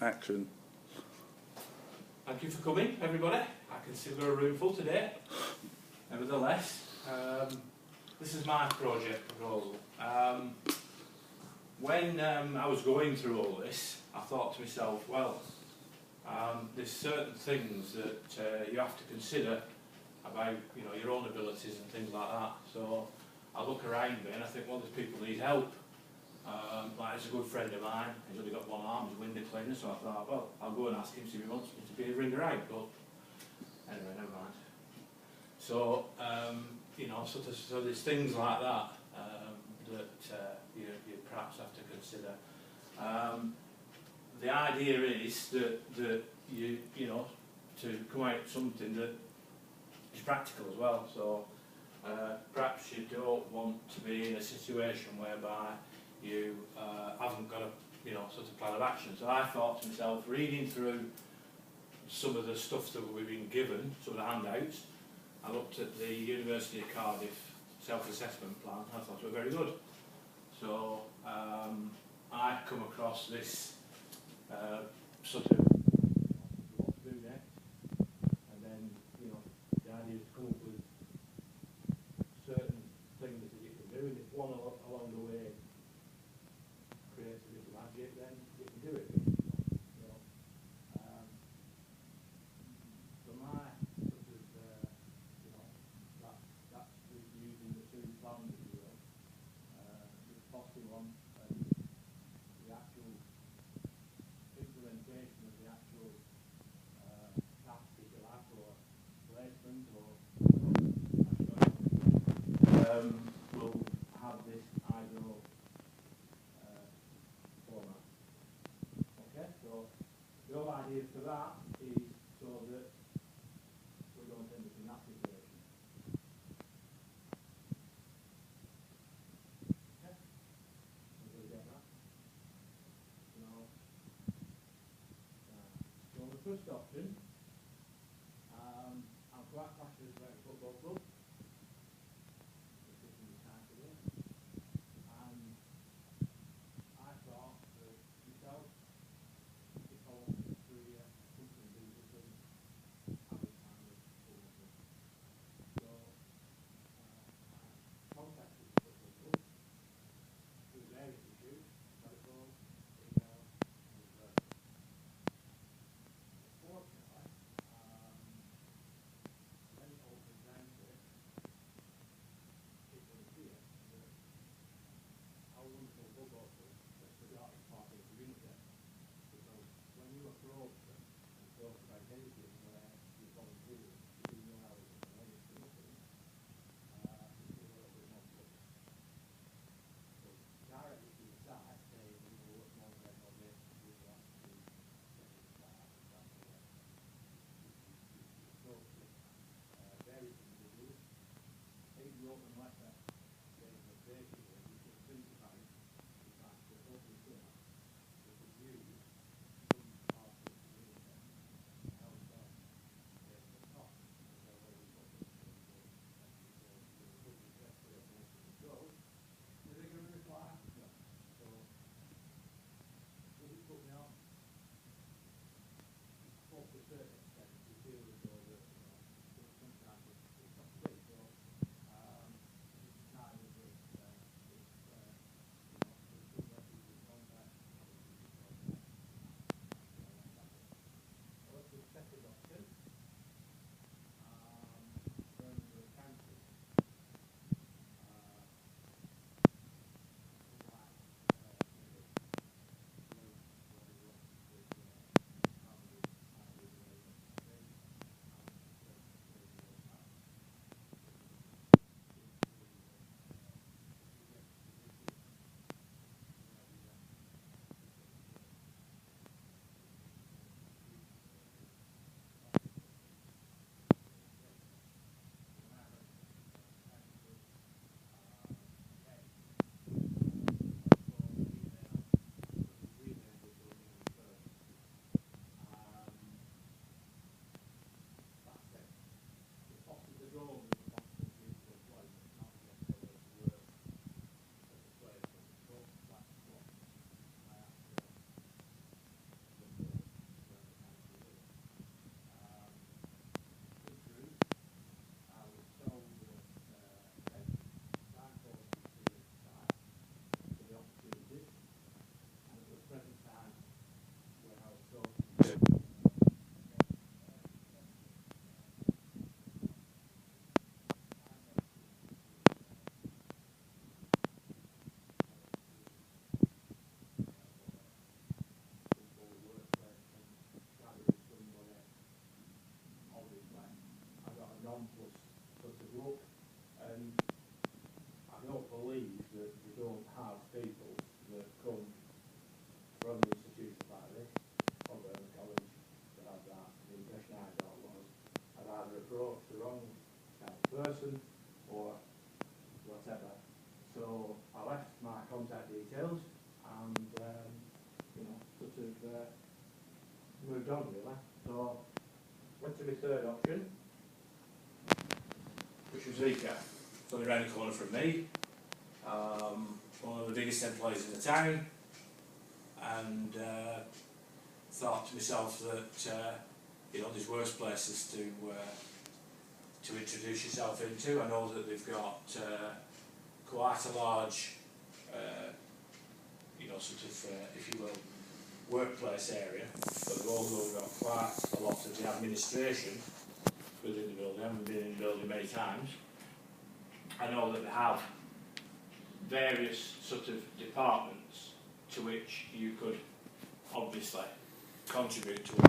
Action. Thank you for coming, everybody. I can see we're a room full today. Nevertheless, this is my project proposal. When I was going through all this, I thought to myself, well, there's certain things that you have to consider about, your own abilities and things like that. So I look around me and I think, well, there's people need help. Like, there's a good friend of mine, he's only got one arm, he's a window cleaner, so I thought, well, I'll go and ask him if he wants me to be a ringer out, but anyway, never mind. So, so there's things like that that you perhaps have to consider. The idea is that you to come out with something that is practical as well. So perhaps you don't want to be in a situation whereby you haven't got a sort of plan of action. So I thought to myself, reading through some of the stuff that we've been given, some of the handouts, I looked at the University of Cardiff self-assessment plan. I thought it was very good. So I come across this sort of what to do next, and then the idea is to come up with certain things that you can do, and if one along the way creates a bit of magic, then you can do it. So my sort of that's with using the two plans, if you will, the costly one and the actual implementation of the actual task, if you like, or placement, or will have this ideal format. Okay, so the whole idea for that is so that we don't end up in that situation. Okay, everybody get that? No. So the first option, I'm quite passionate about football club. And I thought that myself, if I wanted to create something bigger than I was kind of football club. So I contacted the football club through various issues, telephone, email, and research. Unfortunately, when it all comes down to it, moved on really. So went to my third option, which was Zika. It's only around the corner from me. One of the biggest employees in the town, and thought to myself that you know, there's worse places to introduce yourself into. I know that they've got quite a large, you know, sort of, if you will, workplace area, but they've also got quite a lot of the administration within the building. I haven't been in the building many times. I know that they have various sort of departments to which you could obviously contribute to it.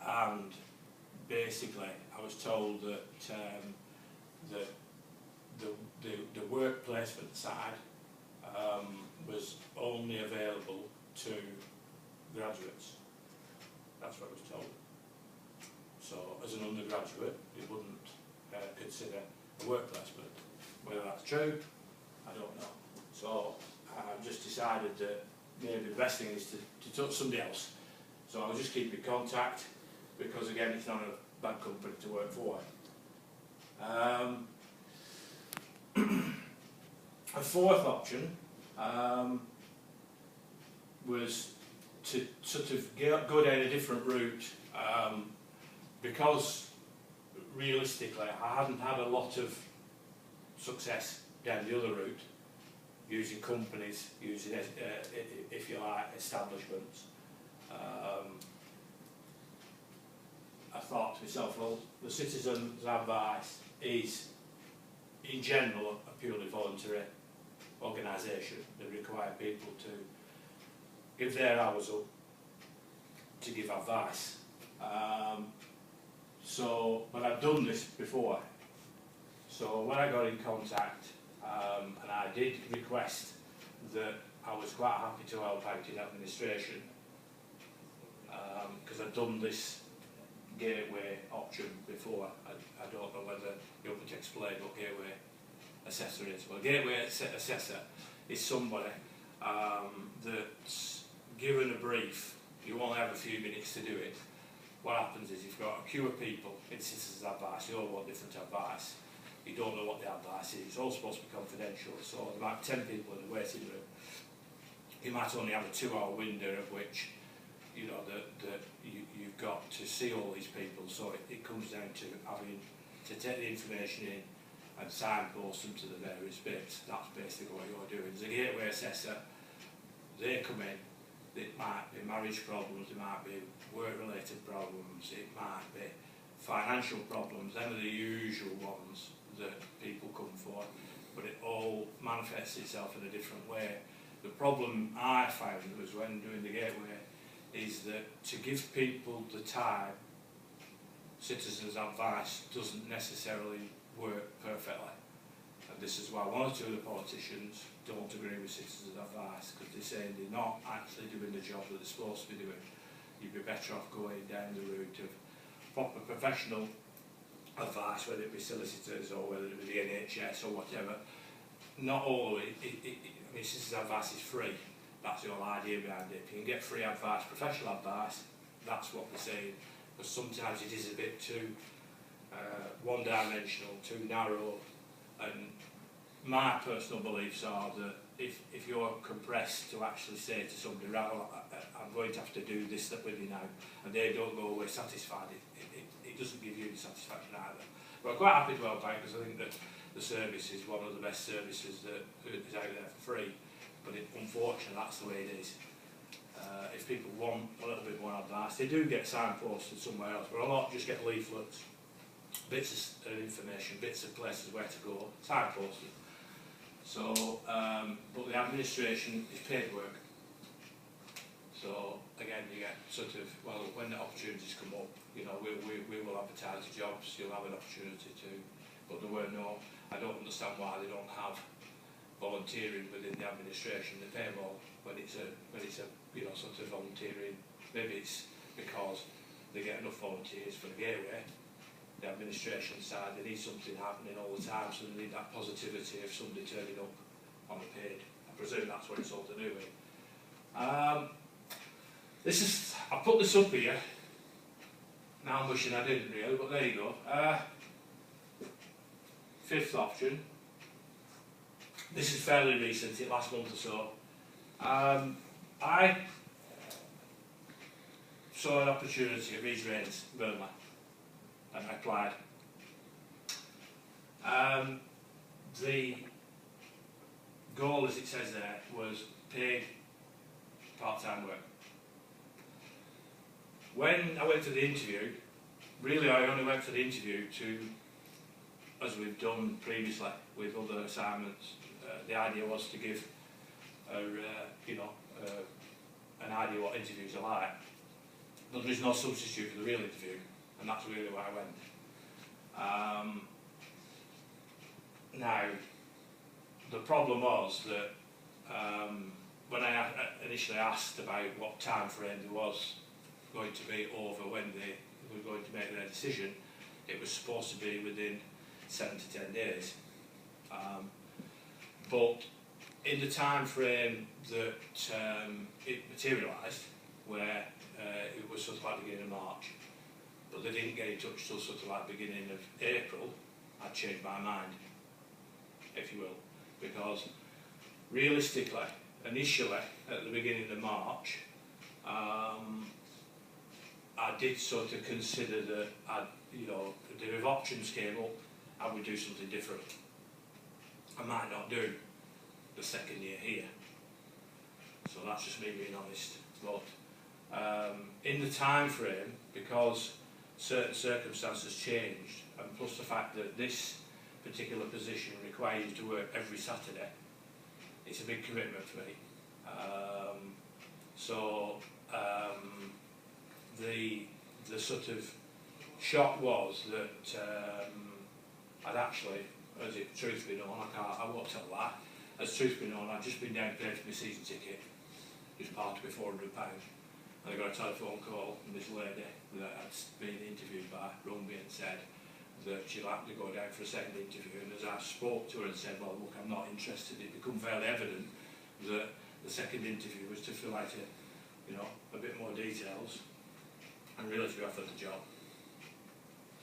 And basically, I was told that the work placement side was only available to graduates. That's what I was told. So, as an undergraduate, you wouldn't consider a work placement. Whether that's true, I don't know. So, I've just decided that maybe the best thing is to talk to somebody else. So I'll just keep in contact, because again, it's not a bad company to work for. A fourth option was to sort of go down a different route, because realistically I hadn't had a lot of success down the other route, using companies, using, if you like, establishments. I thought to myself, well, the Citizens Advice is, in general, a purely voluntary organisation that require people to give their hours up to give advice. But I've done this before. So when I got in contact, and I did request that I was quite happy to help out in administration, because I'd done this gateway option before. I don't know whether you want me to explain what gateway assessor is. Well, a gateway assessor is somebody that's given a brief. You only have a few minutes to do it. What happens is you've got a queue of people in Citizens Advice, you all want different advice. You don't know what the advice is. It's all supposed to be confidential, so there might be 10 people in the waiting room. You might only have a 2-hour window of which, you know, you've got to see all these people, so it comes down to having to take the information in and signpost them to the various bits. That's basically what you're doing. As a gateway assessor, they come in, it might be marriage problems, it might be work-related problems, it might be financial problems. Them are the usual ones that people come for, but it all manifests itself in a different way. The problem I found was when doing the gateway is that to give people the time, Citizens Advice doesn't necessarily work perfectly. And this is why one or two of the politicians don't agree with Citizens Advice, because they're saying they're not actually doing the job that they're supposed to be doing. You'd be better off going down the route of proper professional advice, whether it be solicitors or whether it be the NHS or whatever. Not all of it, I mean, Citizens Advice is free. That's the whole idea behind it. If you can get free advice, professional advice, that's what we're saying. But sometimes it is a bit too one-dimensional, too narrow. And my personal beliefs are that if you're compressed to actually say to somebody, right, well, I'm going to have to do this with you now, and they don't go away satisfied, it doesn't give you any satisfaction either. But I'm quite happy to help out, because I think that the service is one of the best services that is out there for free. But unfortunately, that's the way it is. if people want a little bit more advice, they do get signposted somewhere else, but a lot just get leaflets, bits of information, bits of places where to go, signposted. So, but the administration is paid work. So again, you get sort of, well, when the opportunities come up, you know, we will advertise the jobs, you'll have an opportunity to, but there were no, I don't understand why they don't have volunteering within the administration. They pay more when it's a you know, sort of volunteering. Maybe it's because they get enough volunteers for the gateway. The administration side, they need something happening all the time, so they need that positivity of somebody turning up on the paid. I presume that's what it's all to do with. This is, I put this up here. Now I'm wishing I didn't really, but there you go. Fifth option. This is fairly recent, it last month or so. I saw an opportunity at Rees Rains, Burnley, and I applied. The goal, as it says there, was paid part-time work. When I went for the interview, really I only went for the interview to, as we've done previously with other assignments, the idea was to give you know, an idea what interviews are like. But there is no substitute for the real interview, and that's really why I went. Now, the problem was that when I initially asked about what time frame there was going to be over when they were going to make their decision, it was supposed to be within 7 to 10 days. But in the time frame that it materialised, where it was sort of like the beginning of March, but they didn't get in touch till sort of like beginning of April, I changed my mind, if you will, because realistically, initially at the beginning of March, I did sort of consider that you know, if options came up, I would do something different. I might not do the second year here, so that's just me being honest. But in the time frame, because certain circumstances changed, and plus the fact that this particular position requires you to work every Saturday, it's a big commitment for me. The sort of shock was that I'd actually, as it truth be known, I won't tell a lie, as truth be known, I'd just been down paid for my season ticket, just parked with £400, and I got a telephone call from this lady that I'd been interviewed by, rung me and said that she'd like to go down for a second interview, and as I spoke to her and said, well look, I'm not interested, it became fairly evident that the second interview was to fill out a bit more details and really to be offered the job.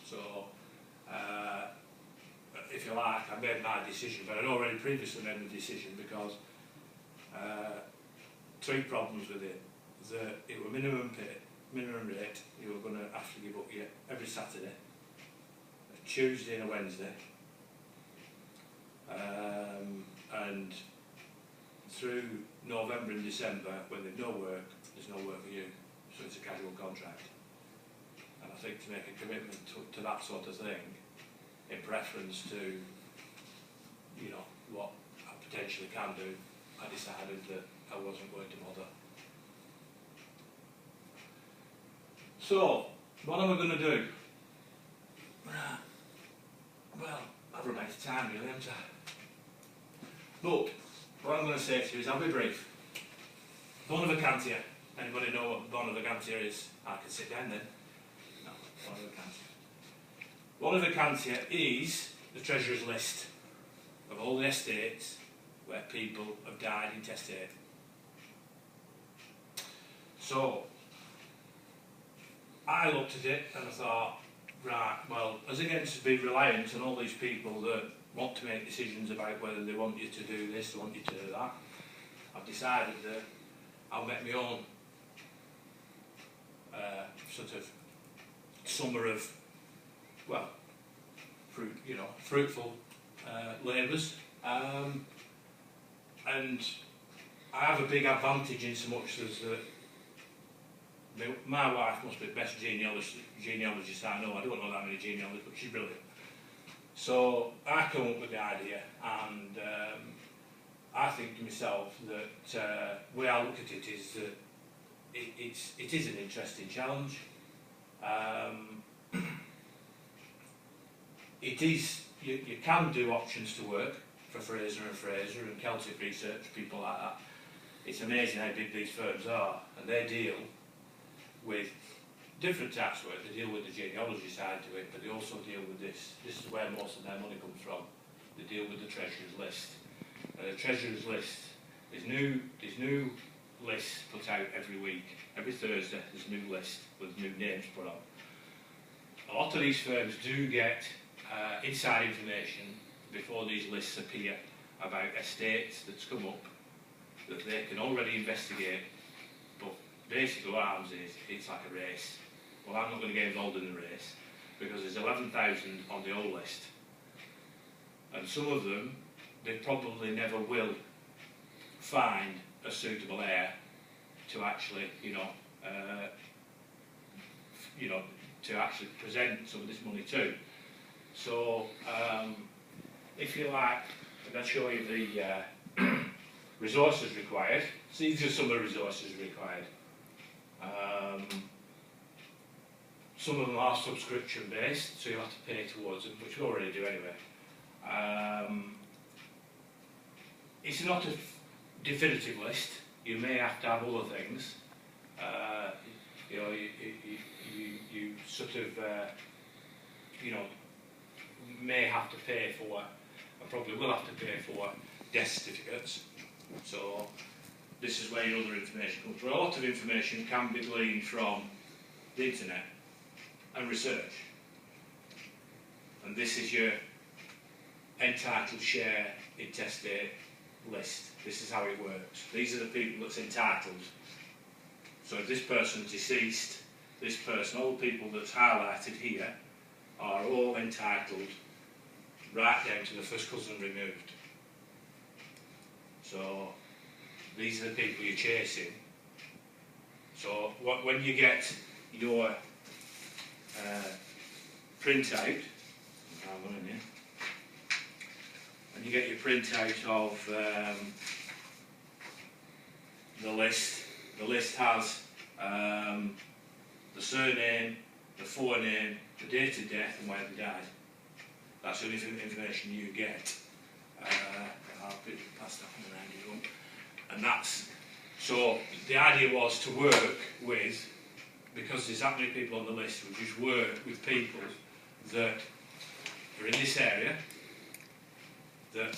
So, if you like, I made my decision, but I'd already previously made the decision because three problems with it. It were minimum rate, you were going to have to give up every Saturday, a Tuesday and a Wednesday, and through November and December, when there's no work, there's no work for you, so it's a casual contract. And I think to make a commitment to that sort of thing, in preference to, you know, what I potentially can do, I decided that I wasn't going to bother. So, what am I going to do? Well, I've run out of time really, haven't I? But, what I'm going to say to you is, I'll be brief. Bonaventia. Anybody know what Bonaventia is? I can sit down then. No, Bonaventia is the treasurer's list of all the estates where people have died intestate. So, I looked at it and I thought, right, well, as against to be reliant on all these people that want to make decisions about whether they want you to do this, they want you to do that, I've decided that I'll make my own sort of summer of, well, fruitful labours, and I have a big advantage in so much as that my wife must be the best genealogist I know. I don't know that many genealogists, but she's brilliant. So I come up with the idea, and I think to myself that the way I look at it is that it is an interesting challenge. It is, you can do options to work for Fraser and Celtic Research, people like that. It's amazing how big these firms are, and they deal with different types of work. They deal with the genealogy side to it, but they also deal with this. This is where most of their money comes from. They deal with the Treasurer's list. The Treasurer's list, there's new lists put out every week. Every Thursday there's a new list with new names put on. A lot of these firms do get inside information before these lists appear about estates that's come up that they can already investigate, but basically what happens is it's like a race. Well, I'm not going to get involved in the race because there's 11,000 on the old list, and some of them they probably never will find a suitable heir to actually, to actually present some of this money to. So, if you like, I'm going to show you the resources required. So these are some of the resources required. Some of them are subscription based, so you have to pay towards them, which we already do anyway. It's not a definitive list. You may have to have other things. You sort of, may have to pay for, and probably will have to pay for, death certificates. So this is where your other information comes from. A lot of information can be gleaned from the internet and research. And this is your entitled share intestate list. This is how it works. These are the people that's entitled. So if this person's deceased, this person, all the people that's highlighted here are all entitled right down to the first cousin removed. So these are the people you're chasing. So when you get your printout, and you get your printout of the list has the surname, the forename, the date of death and where they died. That's the only information you get. I'll pass that one around you up. And that's, so the idea was to work with, because there's that many people on the list, we just work with people that are in this area, that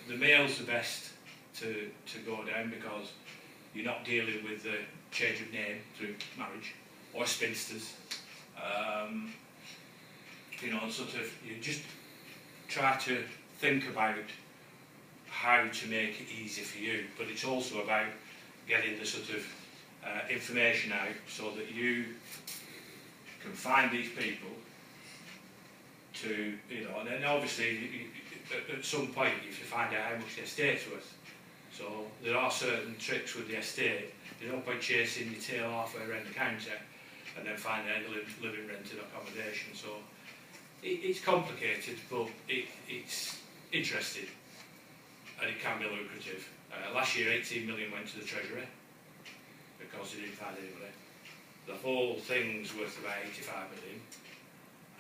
the males are best to go down because you're not dealing with the change of name through marriage or spinsters. Sort of, you just try to think about how to make it easy for you, but it's also about getting the sort of information out so that you can find these people to, and then obviously at some point if you find out how much the estate's worth. So there are certain tricks with the estate. There's no point chasing your tail halfway around the counter and then finding out living rented accommodation. So it's complicated, but it's interesting and it can be lucrative. Last year 18 million went to the Treasury because they didn't find anybody. The whole thing's worth about 85 million,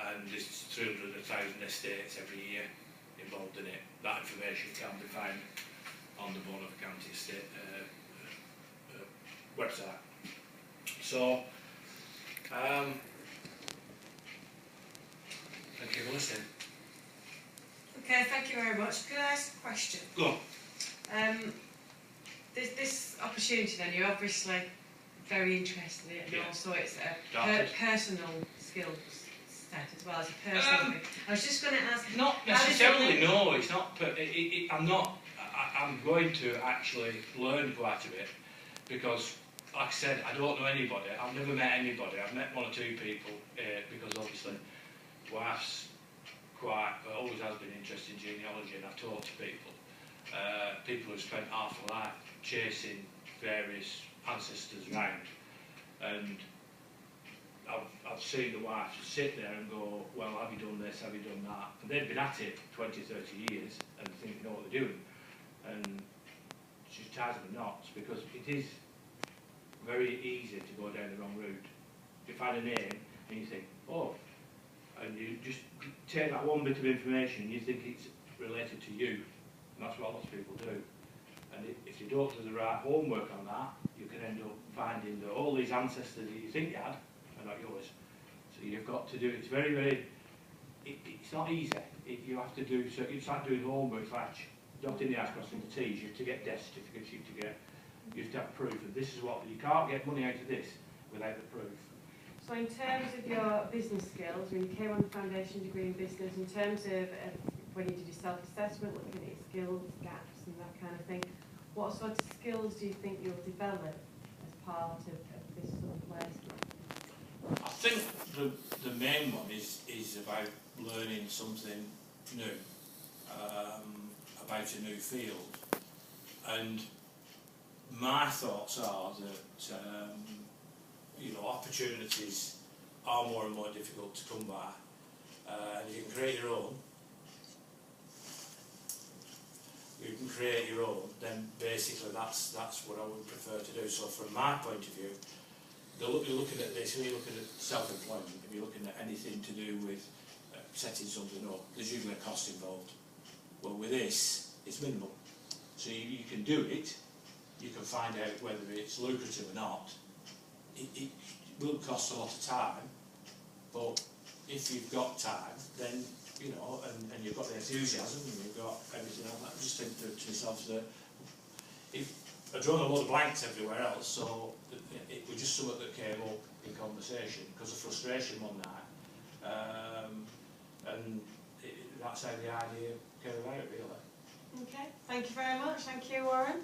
and there's 300,000 estates every year involved in it. That information can be found on the Bournemouth County Estate website. So, thank you for listening. Okay, thank you very much. Can I ask a question? Go on. This opportunity then, you're obviously very interested in it, and Yeah. also it's a Darted. personal skill set as well as a personal thing. I was just going to ask... Not necessarily, no, it's not, I'm going to actually learn quite a bit because, like I said, I don't know anybody. I've never met anybody. I've met one or two people because obviously wife's always has been interested in genealogy, and I've talked to people. People who've spent half a life chasing various ancestors round, and I've seen the wives sit there and go, well, have you done this, have you done that? And they've been at it 20, 30 years and think they know what they're doing. And she ties them in knots, because it is very easy to go down the wrong route. You find a name and you think, oh, and you just take that one bit of information and you think it's related to you. And that's what lots of people do. And if you don't do the right homework on that, you can end up finding that all these ancestors that you think you had are not yours. So you've got to do, it's very, very, it's not easy. You have to do, so it's like doing homework, it's like dotting the I's, crossing the T's. You have to get death certificates, you have to have proof, and this is what, you can't get money out of this without the proof. So in terms of your business skills, when you came on the foundation degree in business, in terms of when you did your self-assessment, looking at your skills, gaps and that kind of thing, what sort of skills do you think you'll develop as part of this sort of placement? I think the main one is about learning something new, about a new field. And my thoughts are that you know, opportunities are more and more difficult to come by, and you can create your own. You can create your own. Then basically that's what I would prefer to do. So from my point of view, you're looking at this, when you're looking at self-employment, if you're looking at anything to do with setting something up, there's usually a cost involved. Well, with this, it's minimal. So you can do it, you can find out whether it's lucrative or not. It will cost a lot of time, but if you've got time, then, you know, and you've got the enthusiasm and you've got everything else, I just think to myself that if I've drawn a lot of blanks everywhere else, so it was just something that came up in conversation because of frustration one night, and that's how the idea came about, really. Okay, thank you very much. Thank you, Warren.